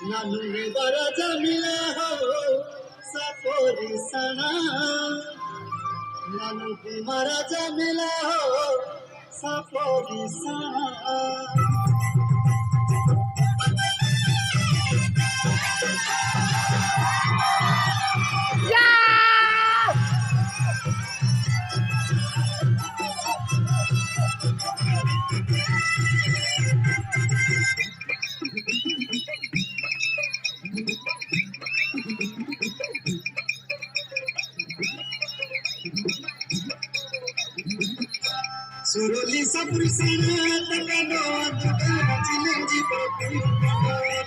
Nanure bara jamila ho sapori sana Nanu mara jamila ho sapori sana Suroli sapri sana takano adukana chilenji papu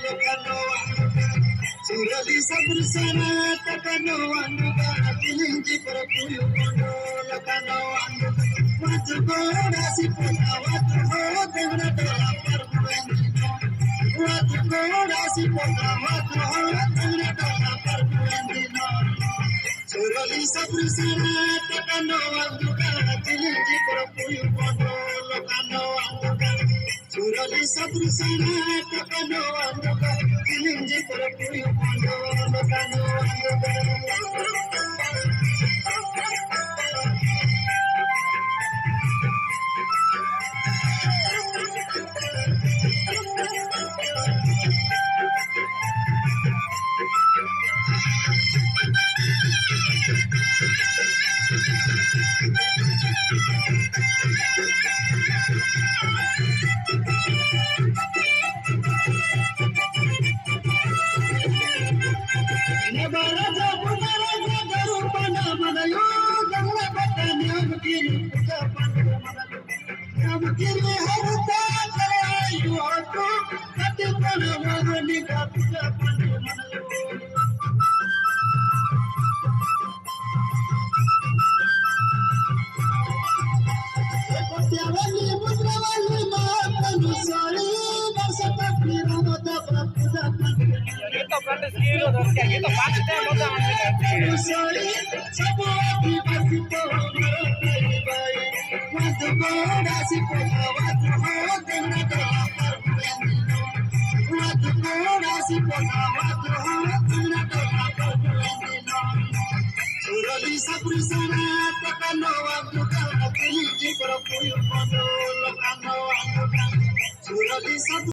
lokano Suroli sapri sana takano adukana chilenji papu lokano Watu kora sipona watu ho devna dola parpuendi Watu kora sipona watu ho devna dola parpuendi Suroli sapri sana takano adukana chilenji papu lokano Suroli sapri sana takano adukana chilenji papu lokano Nebaraja punaraja garupana manayo gangla patani amkiri puja pandu manayo amkiri harta karayu auto kati pana magani ka puja pandu manayo Kotyavali mudravali matanu sari darsapati ramata puja pandu ये तो front screen हो दोस्त क्या ये तो बात है मजा आने लगती है Sorry, saboti basito maro kai bai. Watu koda sipona watu hote na dola parpuendi. Watu koda sipona watu hote na dola parpuendi. Suroli sapri sana takano watu kana kili jibra puyo pando lakano watu. Suroli sapri